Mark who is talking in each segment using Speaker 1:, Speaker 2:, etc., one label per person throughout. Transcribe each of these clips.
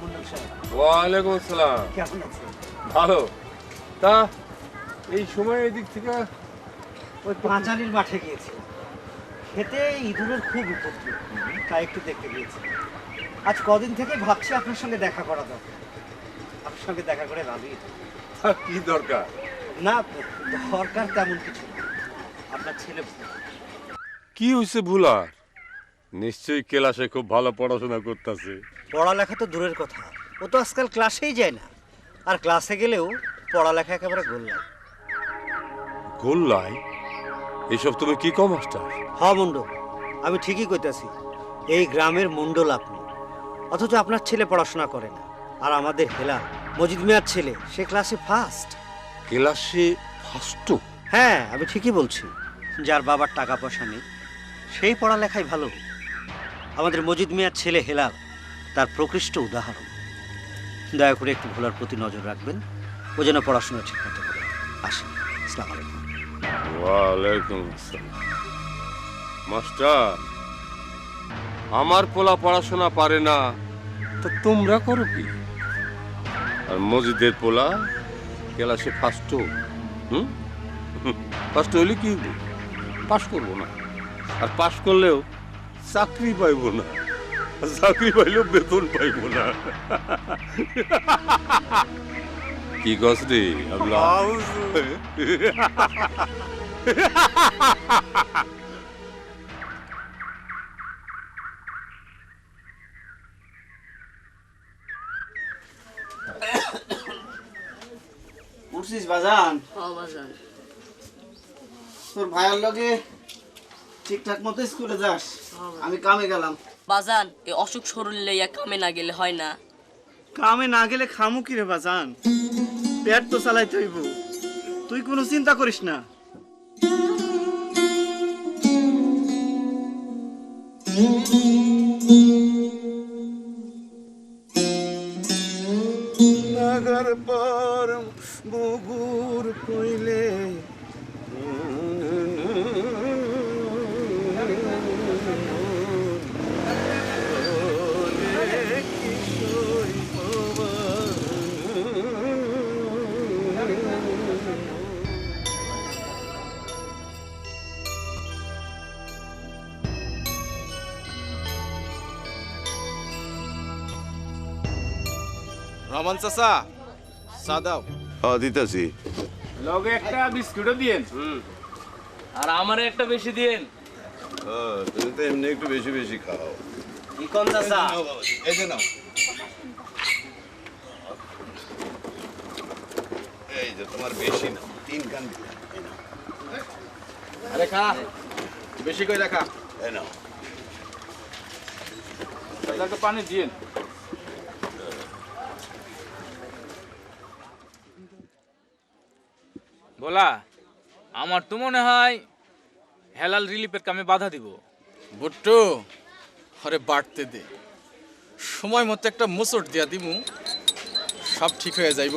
Speaker 1: মন্ডল সাহেব,
Speaker 2: ওয়ালাইকুম আসসালাম।
Speaker 1: কেমন আছেন?
Speaker 2: ভালো। তা এই সময় এদিক থেকে
Speaker 1: ওই পাঁচালির মাঠে গিয়েছি, খেতে ইঁদুরের খুব উপদ্রব, তাই একটু দেখতে গিয়েছি। আজ কদিন থেকে ভাবছি আপনার সঙ্গে দেখা করা দরকার। আপনার সঙ্গে দেখা করে ভালোই হলো।
Speaker 2: তা কি দরকার?
Speaker 1: না, দরকার তেমন কিছু না। আপনার ছেলে
Speaker 2: কি হয়েছে ভুলার? নিশ্চয়ই ক্লাসে খুব ভালো পড়াশোনা করতেছে।
Speaker 1: পড়ালেখা তো দূরের কথা, ও তো আজকাল ক্লাসেই যায় না। আর ক্লাসে গেলেও পড়ালেখা একেবারে গোল্লাই।
Speaker 2: গোল্লাই? এসব তুমি কি কও মাস্টার?
Speaker 1: হ মন্ডল, আমি ঠিকই কইতাছি। এই গ্রামের মন্ডল আপনি, অথচ আপনার ছেলে পড়াশোনা করে না। আর আমাদের হেলা মজিদ মিয়ার ছেলে, সে ক্লাসে ফার্স্ট।
Speaker 2: ক্লাসে ফার্স্ট?
Speaker 1: হ্যাঁ, আমি ঠিকই বলছি। যার বাবার টাকা পয়সা নেই, সেই পড়ালেখায় ভালো। আমাদের মজিদ মিয়ার ছেলে হেলাল তার প্রকৃষ্ট উদাহরণ। দয়া করে একটু ভোলার প্রতি নজর রাখবেন, ও যেন পড়াশোনা ঠিক মতো করে। আসেন, আসসালামু আলাইকুম।
Speaker 2: ওয়ালাইকুম আসসালাম। মাস্টার, আমার পোলা পড়াশোনা পারে না, তা তোমরা করো কি? আর মসজিদের পোলা ক্লাসে ফার্স্ট, ফার্স্ট হইলে কি হইব? পাশ করবো না, আর পাশ করলেও চাকরি পাইবো না, আর চাকরি পাইলেও বেতন পাইবো না। কি কস রে আল্লাহ?
Speaker 3: উঠছিস বাজান?
Speaker 4: বাজান
Speaker 3: তোর ভাইয়ের লগে ঠিকঠাক মতো স্কুলে যাস? আমি কামে গেলাম।
Speaker 4: বাজান এই অসুখ শরীর লইয়া কামে না গেলে হয় না।
Speaker 3: কামে না গেলে খামু কি রে বাজান? পেট তো চালাইতে হইব, তুই কোনো চিন্তা করিস না। নাগার পর বুগুর কইলে
Speaker 5: রহমান চাচা, চা দাও।
Speaker 6: দিতেছি।
Speaker 5: লগে একটা বিস্কুটও দিয়েন।
Speaker 4: আর আমারে একটা বেশি দিন।
Speaker 6: তুমি তো এমনি একটু বেশি বেশি খাও।
Speaker 1: কি কোন চাচা?
Speaker 6: এই যে নাও, এই যে তোমার বেশি নাও, 3 কান দিলাম। এই নাও,
Speaker 5: আরে খা, বেশি করে রাখা।
Speaker 6: এই নাও।
Speaker 5: চাচাকে পানি দিয়েন।
Speaker 7: বলা, আমার তো মনে হয় হেলাল রিলিফের কামে বাধা দিব।
Speaker 8: বুট্টু, আরে বাড়তে দে, সময় মতো একটা মুসট দিয়া দিমু, সব ঠিক হয়ে যাইব।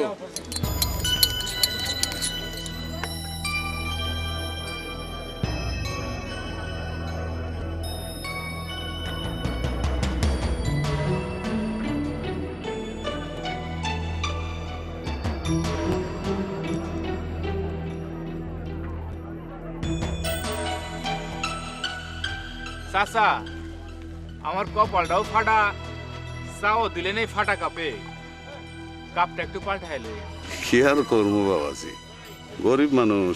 Speaker 7: চাচা, আমার কপালটাও ফাটা, চাও দিলে নেই ফাটা কাপে, কাপটা একটু পাল্টাইলে।
Speaker 6: কি আর করবো বাবাজি, গরিব মানুষ,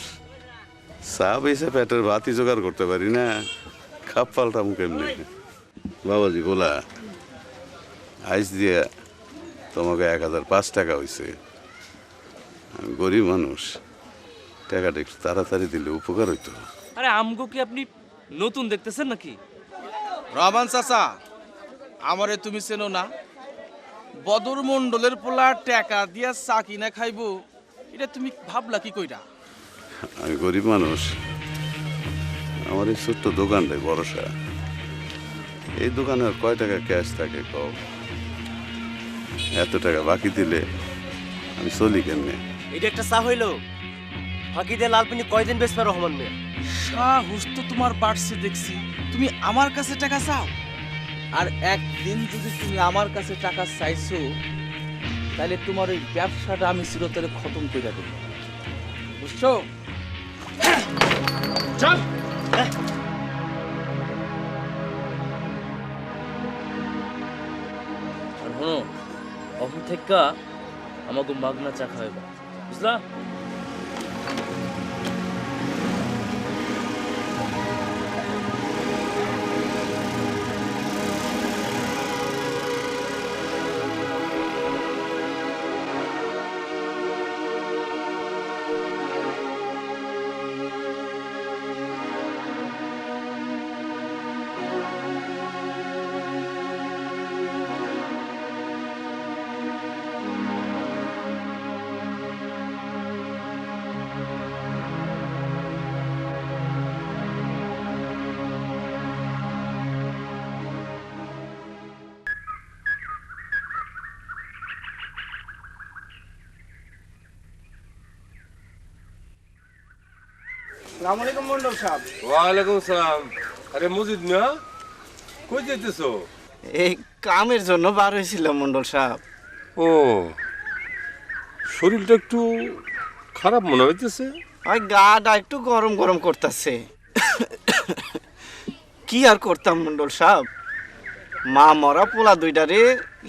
Speaker 6: চা বেসে পেটের ভাতই জোগাড় করতে পারি না, খাপ পাল্টাম কেমনি? বাবাজি বলা, আইস দিয়ে তোমাকে 1005 টাকা হয়েছে। আমি গরিব মানুষ, টাকাটা একটু তাড়াতাড়ি দিলে উপকার হইতো।
Speaker 7: আরে আমগো কি আপনি নতুন দেখতেছেন নাকি?
Speaker 8: রহমান চাচা, আমারে তুমি চেনো না? বদর মন্ডলের পোলা টাকা দিয়া চা কিনা খাইবো, এটা তুমি ভাবলা কি কইরা?
Speaker 6: আমি গরিব মানুষ, আমার এই ছোট্ট দোকানটাই ভরসা। এই দোকানে আর কয় টাকা ক্যাশ থাকে কও? এত টাকা বাকি দিলে আমি চলি কেমনে?
Speaker 1: এটা একটা চা হইলো? ফাঁকি দিয়ে লালপিনি কয়দিন বেচবে রহমান মিয়া?
Speaker 8: সাহস তো তোমার বাড়ছে দেখছি, তুমি আমার কাছে টাকা চাও? আর একদিন যদি তুমি আমার কাছে টাকা চাইছো তাহলে তোমার ওই ব্যবসাটা আমি চিরতরে খতম করে দেবো, বুঝছো? চল।
Speaker 7: আর শোনো, অফিস থেকে আমাকে মাগনা চা খাওয়াবা, বুঝলা?
Speaker 3: আসসালামু আলাইকুম মন্ডল সাহেব।
Speaker 2: ওয়ালাইকুম সালাম। আরে মজিদ মিয়া, কই যাইতেছো?
Speaker 3: এই কামের জন্য বার হয়েছিলাম মন্ডল সাহেব।
Speaker 2: ও, শরীরটা একটু খারাপ মনে হইতেছে।
Speaker 3: ওই গাটা একটু গরম গরম করতেছে। কি আর করতাম মন্ডল সাহেব, মা মরা পোলা দুইটারে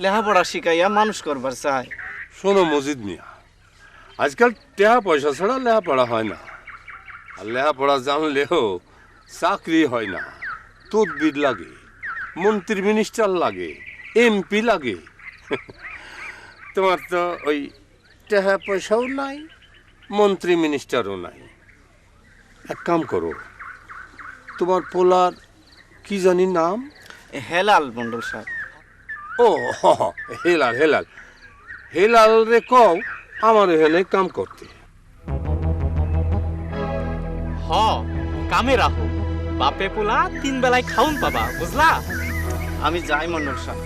Speaker 3: লেখাপড়া শিখাইয়া মানুষ করবার চাই।
Speaker 2: শোনো মজিদ মিয়া, আজকাল টাকা পয়সা ছাড়া লেখাপড়া হয় না। আর লেখাপড়া জানলেও চাকরি হয় না। তদবির লাগে, মন্ত্রী মিনিস্টার লাগে, এমপি লাগে। তোমার তো ওই টাকা পয়সাও নাই, মন্ত্রী মিনিস্টারও নাই। এক কাম করো, তোমার পোলার কি জানি নাম?
Speaker 3: হেলাল মন্ডল সাহেব।
Speaker 2: ও হেলাল, হেলাল হেলাল রে কও আমার এখানে কাম করতে।
Speaker 9: হ, কামে রাখো, বাপে পোলা 3 বেলায় খাউন পাবা, বুঝলা?
Speaker 3: আমি যাই মন্ডল সাহেব।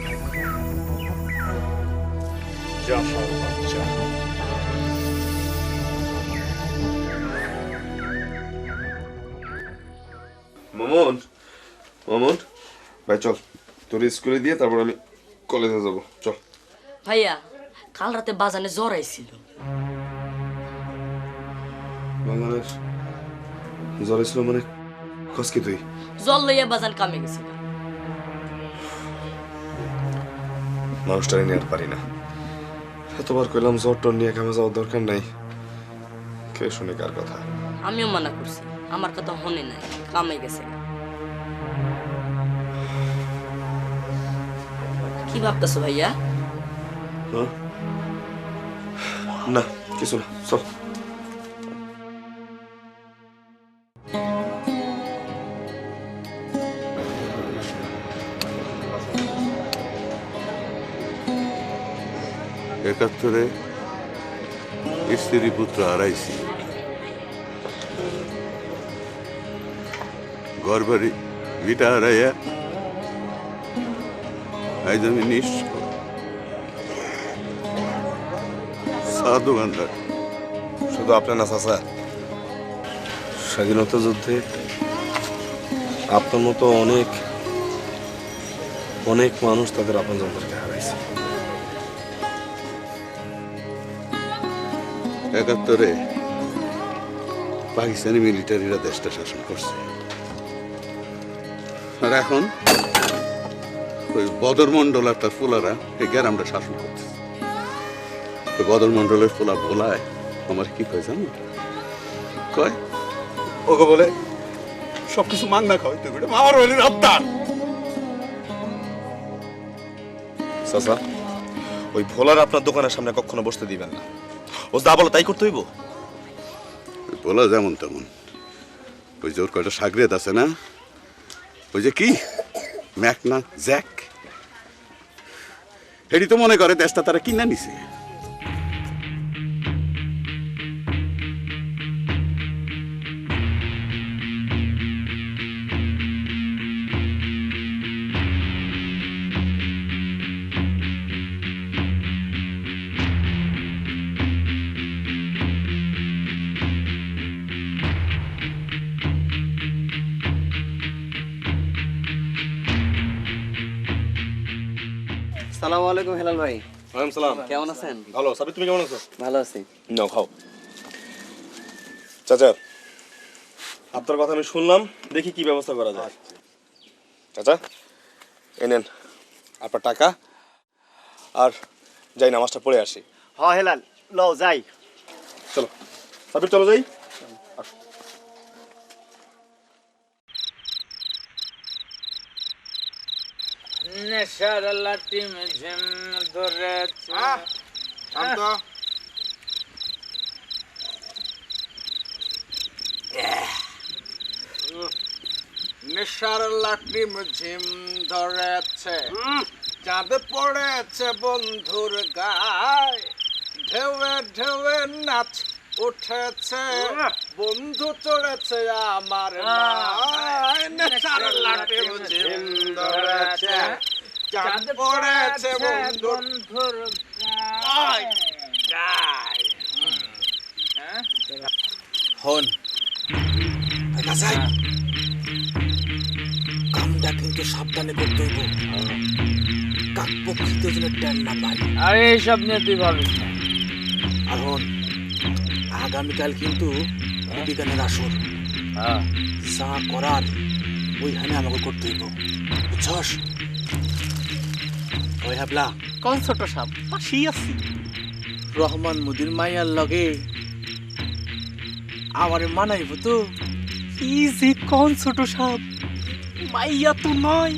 Speaker 10: মামুন, মামুন ভাই চল, তোর স্কুলে দিয়ে তারপর আমি কলেজে যাব। চল
Speaker 4: ভাইয়া, কাল রাতে বাজানে জ্বর আইছিল।
Speaker 10: বাঙালের জ্বর ছিল মানে খস কি তুই?
Speaker 4: জল লইয়া বাজান কামে গেছিল।
Speaker 10: মানুষটারে নিয়ে আর পারি না। এতবার কইলাম জ্বর টর নিয়ে কামে যাওয়ার দরকার নাই, কে শুনে কার কথা?
Speaker 4: আমিও মানা করছি, আমার কথা হনে নাই, কামে গেছে। কি ভাবতেছো ভাইয়া?
Speaker 10: হ্যাঁ? না কিছু না, চল।
Speaker 6: একাত্তরে স্ত্রী পুত্র হারাইছি, ঘর বাড়ি ভিটা হারাইয়া আজ আমি নিঃস্ব চা দোকানদার।
Speaker 10: শুধু আপনার না চাচা, স্বাধীনতা যুদ্ধে আপনার মতো অনেক অনেক মানুষ তাদের আপনজনদেরকে হারাইছে।
Speaker 6: একাত্তরে পাকিস্তানি মিলিটারিরা দেশটা শাসন করছে, আর এখন ওই বদর মন্ডল আর তার ফুলারা এই গ্রামটা শাসন করতেছে। ওই বদর মন্ডলের ফুলা ভোলায় আমার কি কয় জানো? কয়
Speaker 10: ওকে বলে সবকিছু মাংনা খাওয়াইতে বেটা আমার হইলে রপ্তার। চাচা, ওই ভোলার আপনার দোকানের সামনে কখনো বসতে দিবেন না। ও যা বলে তাই করতে হইব।
Speaker 6: ভোলা যেমন তেমন, ওই যে ওর কয়টা সাগরেদ আছে না, ওই যে কি ম্যাকনা জ্যাক, এটি তো মনে করে দেশটা তারা কিনা নিছে।
Speaker 3: আসসালামু আলাইকুম হেলাল ভাই।
Speaker 10: ওয়ালাইকুম সালাম।
Speaker 3: কেমন আছেন?
Speaker 10: ভালো, সাবির তুমি কেমন আছো?
Speaker 3: ভালো আছি।
Speaker 10: নাও খাও। চাচা, আপনার কথা আমি শুনলাম, দেখি কি ব্যবস্থা করা যায়। চাচা, এই নেন আপনার টাকা, আর যাই নামাজটা পড়ে আসি।
Speaker 3: হ হেলাল, লও যাই।
Speaker 10: চলো সাবির, চলো যাই।
Speaker 7: নেশার লাঠি ঝিম ধরেছে।
Speaker 8: নেশার লাঠি ঝিম ধরেছে, চাঁদ পড়েছে বন্ধুর গায়, ঢেউয়ে ঢেউয়ে নাচ উঠেছে, বন্ধু চড়েছে আমার নায়। নেশার লাঠি ঝিম ধরেছে, চাঁদ পড়েছে বন্ধুর গায়। হন কামটা কিন্তু সাবধানে করতে হইব, কাক পক্ষীতে যেন টেন না পাই।
Speaker 7: আরে এইসব নিয়ে তুই ভাবিস না।
Speaker 8: আর হন, আগামীকাল কিন্তু বিজ্ঞানের আসর, যা করার ওইখানে আমাকে করতে হইব, বুঝছস? ওই হাবলা
Speaker 9: কোন ছোট সাপ পাশেই আছি।
Speaker 8: রহমান মুদির মাইয়ার লগে আমারে মানাইব তো?
Speaker 9: কি যে কোন ছোট সাপ, মাইয়া তো নয়,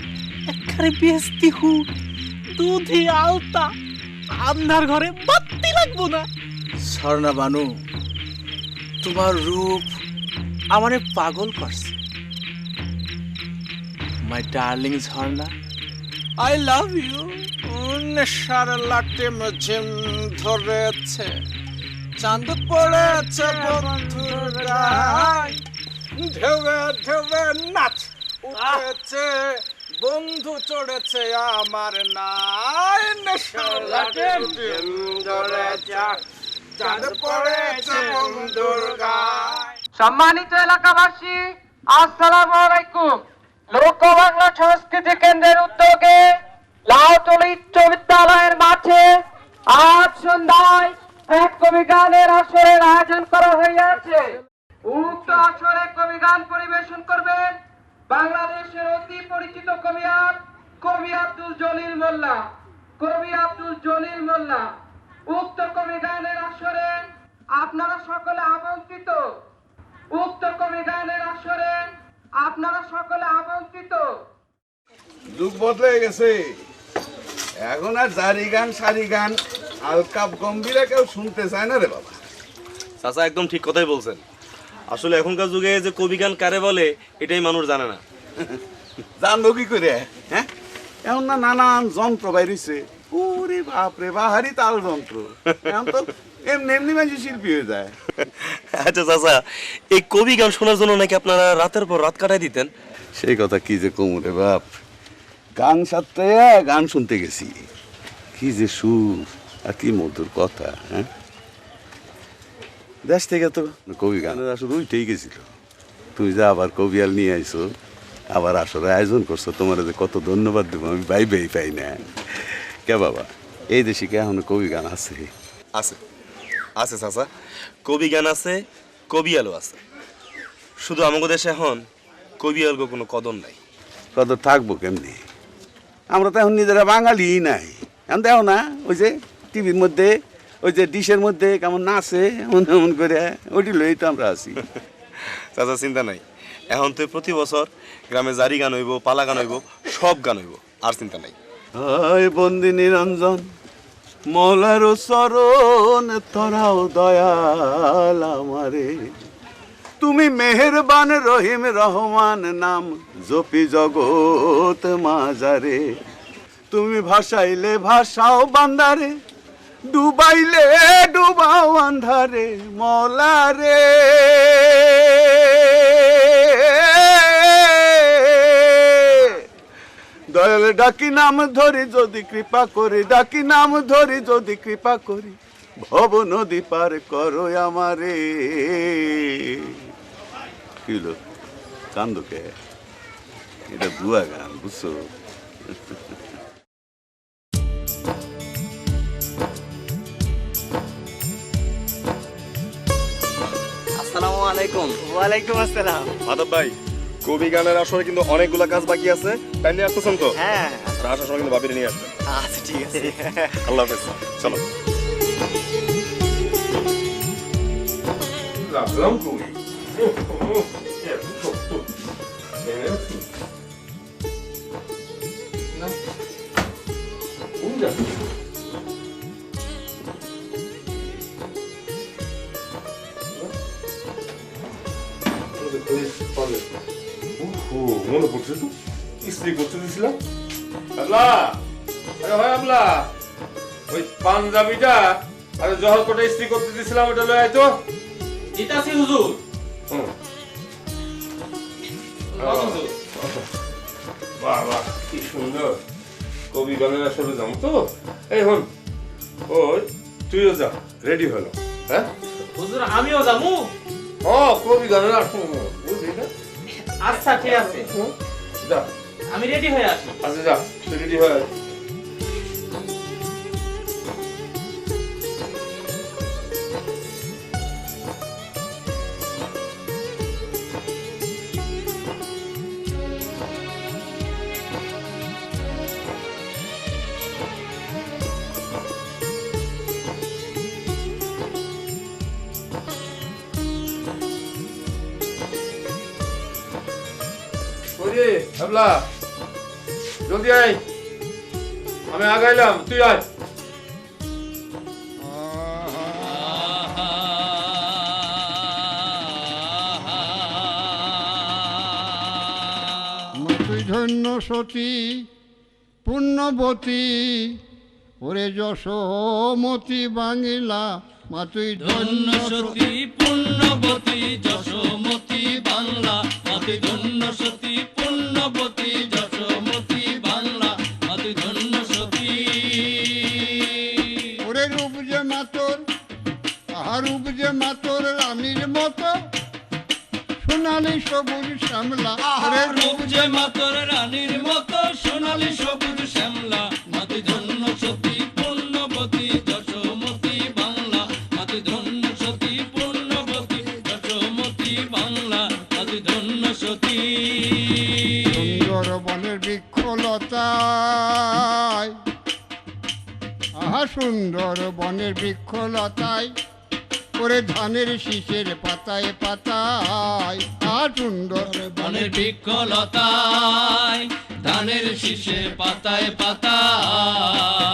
Speaker 9: একবারে বেস্তি হু, দুধে আলতা, আন্ধার ঘরে বাতি লাগবো না।
Speaker 8: স্বর্ণা বানু, তোমার রূপ আমারে পাগল করছে। My darling Jharna, I love you. নেশার লাটে ঝিম ধরেছে, চাঁদ পড়েছে বন্ধুর গায়, ঢেউয়ে ঢেউয়ে নাচ উঠেছে, বন্ধু চড়েছে আমার নাই। নেশার লাটে ঝিম ধরেছে, চাঁদ পড়েছে বন্ধুর গায়।
Speaker 11: সম্মানিত এলাকাবাসী, আসসালামু আলাইকুম। লোক বাংলা সংস্কৃতি কেন্দ্রের উদ্যোগে লাউতলী উচ্চ বিদ্যালয়ের মাঠে আজ সন্ধ্যায় এক কবি গানের আসরের আয়োজন করা হইয়াছে। উক্ত আসরে কবি গান পরিবেশন করবেন বাংলাদেশের অতি পরিচিত কবিয়ার কবি আব্দুল জলিল মোল্লা। কবি আব্দুল জলিল মোল্লা উক্ত কবি গানের আসরে আপনারা সকলে আমন্ত্রিত। উক্ত কবি গানের আসরে আপনারা সকলে আমন্ত্রিত।
Speaker 6: যুগ বদলে গেছে, এখন আর জারি গান সারি গান আলকাপ গম্ভীরা কেউ শুনতে চায় না রে বাবা।
Speaker 10: চাচা একদম ঠিক কথাই বলছেন। আসলে এখনকার যুগে যে কবি গান কারে বলে এটাই মানুষ জানে না।
Speaker 6: জানবো কি করে? হ্যাঁ, এখন না নানান যন্ত্র বাইরেছে। ওরে বাপরে, বাহারি তাল যন্ত্র। এখন তো এমনি এমনি মানুষ শিল্পী হয়ে যায়।
Speaker 10: আচ্ছা চাচা, এই কবি গান শোনার জন্য নাকি আপনারা রাতের পর রাত কাটাই দিতেন?
Speaker 6: সেই কথা কি যে কমরে বাপ, গান সাথে গান শুনতে গেছি, কি যে সুর আর কি মধুর কথা। হ্যাঁ, দেশ থেকে তো কবি গানের আসলে উঠেই গেছিল। তুমি যা আবার কবিয়াল নিয়ে আইছো, আবার আসলে আয়োজন করছো, তোমার যে কত ধন্যবাদ দেবো আমি ভাইবেই পাই না। কে বাবা, এই দেশে কে এখনো কবি গান আছে?
Speaker 10: আছে আছে চাচা, কবি গান আছে, কবি আলো আছে। শুধু আমাদের দেশে এখন কবি আলগো কোনো কদর নাই।
Speaker 6: কত থাকবো কেমনি? আমরা তো এখন নিজেরা বাঙালি নাই। এখন দেখো না, ওই যে টিভির মধ্যে, ওই যে ডিশের মধ্যে কেমন নাচে, এমন এমন করে, ওটি লই তো আমরা আছি।
Speaker 10: চাচা চিন্তা নাই, এখন তো প্রতি বছর গ্রামে জারি গান হইব, পালা গান হইব, সব গান হইব, আর চিন্তা নাই।
Speaker 6: হয় বন্দি নিরঞ্জন মৌলার চরণ, তোরাও দয়াল আমারে। তুমি মেহেরবান রহিম রহমান নাম জপি জগৎ মাজারে। তুমি ভাসাইলে ভাসাও বান্দারে, ডুবাইলে ডুবাও আন্ধারে মৌলারে। দয়াল ডাকি নাম ধরি যদি কৃপা করি, ডাকি নাম ধরি যদি কৃপা করি, ভব নদী পার করো আমারে। কিলো কান্দকে, এটা বুয়া গান, বুঝছো?
Speaker 7: আলাইকুম।
Speaker 3: ওয়ালাইকুম আসসালাম।
Speaker 10: মাধব ভাই, কবি গানের আসরে কিন্তু অনেকগুলা কাজ বাকি আছে, কাইন্ডলি আসতেছেন তো?
Speaker 3: হ্যাঁ
Speaker 10: আর আসার সময় কিন্তু ভাবিরে নিয়ে আসবেন।
Speaker 3: আচ্ছা ঠিক আছে।
Speaker 10: আল্লাহ হাফেজ, চলো।
Speaker 2: রাখলাম কবি মনে পড়ছে তো স্ত্রী করতে দিয়েছিলাম। আবলা, আরে হয় আবলা, ওই পাঞ্জাবিটা আরে জহর কোটে স্ত্রী করতে দিয়েছিলাম, ওটা লয়ে আয় তো।
Speaker 7: জিতাছি হুজুর।
Speaker 2: বাহ বাহ, কি সুন্দর। কবি গানের আসলে যাম তো। এই হন, ওই তুইও যা, রেডি হলো। হ্যাঁ
Speaker 7: হুজুর আমিও যামু।
Speaker 2: ও কবি গানের আসলে বুঝলি না?
Speaker 7: আচ্ছা ঠিক আছে,
Speaker 2: যা,
Speaker 7: আমি রেডি হয়ে আসি।
Speaker 2: আচ্ছা যা, তুই রেডি হয়ে আয়। ওরে আবলা, জলদি আয়, আমি আগাইলাম, তুই আয়।
Speaker 12: তুই ধন্য সতী পুণ্যবতী, ওরে যশোমতী বাঙিলা, মা তুই ধন্য সতী
Speaker 7: পুণ্যবতী যশোমতী বাংলা, মাতি ধন্য সতী পুণ্যবতী যশোমতী বাংলা, মাতি ধন্য সতী।
Speaker 12: ওরে রূপ যে মাতর, তাহার রূপ যে মাতর রানীর মতো, সোনালি সবুজ শ্যামলা, ওরে
Speaker 7: রূপ যে মাতর রানীর মতো, সোনালি সবুজ শ্যামলা, মাতি ধন্য সতী পুণ্যবতী যশোমতী বাংলা, মাতি ধন্য সতী পুণ্যবতী যশোমতী বাংলা, মাতি ধন্য সতী।
Speaker 12: সুন্দর বনের বৃক্ষলতায়, আহা সুন্দর বনের বৃক্ষলতায়, ওরে ধানের শীষের পাতায় পাতায়, আহা সুন্দর
Speaker 7: বনের বৃক্ষলতায়, ধানের শীষের পাতায় পাতায়,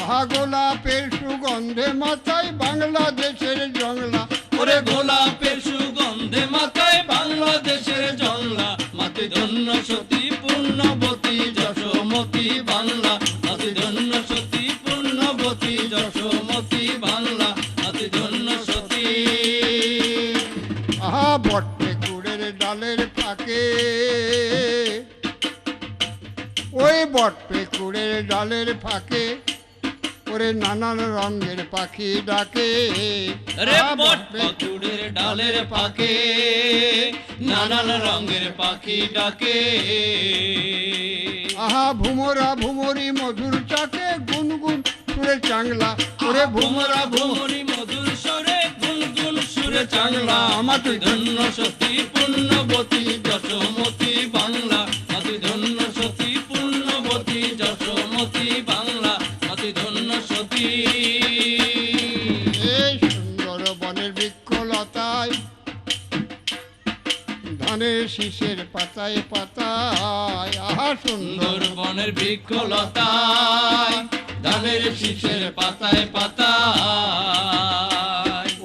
Speaker 12: আহা গোলাপের সুগন্ধে মাথায় বাংলাদেশের জংলা,
Speaker 7: ওরে গোলাপের সুগন্ধে মাথায় বাংলাদেশের জংলা, মাতি ধন্য সতী পুণ্যবতী যশোমতী বাংলা, মাতি ধন্য সতী পুণ্যবতী যশোমতী বাংলা, মাতি ধন্য সতী।
Speaker 12: আহা বটে গুড়ের ডালের ফাঁকে, ওই বটে গুড়ের ডালের ফাঁকে, ওরে নানান রঙের পাখি ডাকে,
Speaker 7: রে বটপাকুড়ের ডালের পাকে, নানান রঙের পাখি ডাকে।
Speaker 12: আহা ভুমরা ভুমরি মধুর চাকে, গুনগুন সুরে চাংলা, ওরে
Speaker 7: ভুমরা ভুমরি মধুর সুরে, গুনগুন সুরে চাংলা, মাতি ধন্য সতী পুণ্যবতী যশোমতী বাংলা, মাতি ধন্য সতী পুণ্যবতী যশোমতী বাংলা, মাতি ধন্য সতী।
Speaker 12: এই সুন্দর বনের বৃক্ষলতায়, ধানের শীষের পাতায় পাতায়, আহা সুন্দর
Speaker 7: বনের বৃক্ষলতায়, ধানের শীষের পাতায় পাতায়,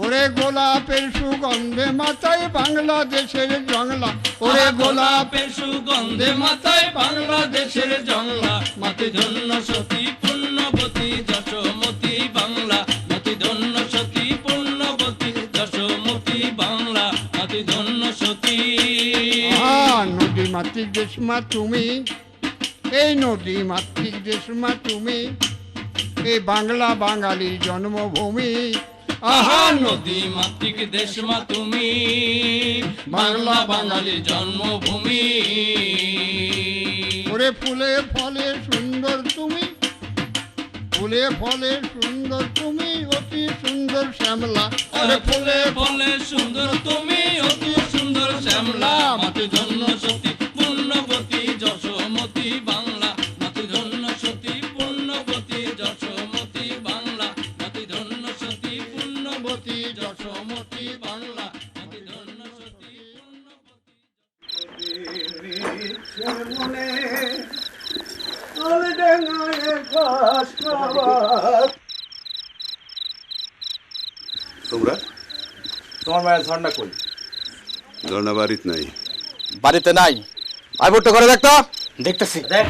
Speaker 12: ওরে গোলাপের সুগন্ধে মাথায় বাংলাদেশের জংলা, ওরে
Speaker 7: গোলাপের সুগন্ধে মাথায় বাংলাদেশের জংলা, মাতি ধন্য সতী পুণ্যবতী যশোমতী বাংলা, মাতি ধন্য সতী পুণ্যবতী যশোমতী বাংলা, মাতি ধন্য সতী।
Speaker 12: নদী মাতৃক দেশ মা তুমি, এই নদী মাতৃক দেশ মা তুমি, এই বাংলা বাঙালির জন্মভূমি,
Speaker 7: আহা নদী মাতৃক দেশ মা তুমি, বাংলা বাঙালির জন্মভূমি।
Speaker 12: ওরে ফুলে ফলে সুন্দর তুমি, ফুলে ফলে সুন্দর তুমি, অতি সুন্দর সুন্দর শ্যামলা
Speaker 7: আরে ফুলে ফলে সুন্দর তুমি অতি সুন্দর শ্যামলা মাটি ধন্য সতী পূর্ণবতী যশোমতী বাংলা মাটি ধন্য সতী পূর্ণবতী যশোমতী বাংলা মাটি ধন্য সতী পূর্ণবতী যশোমতী বাংলা মাটি ধন্য সতী
Speaker 6: তোমরা
Speaker 5: তোমার মায়ের ঝর্ণা কই?
Speaker 6: ঝর্ণা বাড়িত নাই।
Speaker 5: বাড়িতে নাই। আই ভোটটা করে দেখতো।
Speaker 3: দেখতেছি দেখ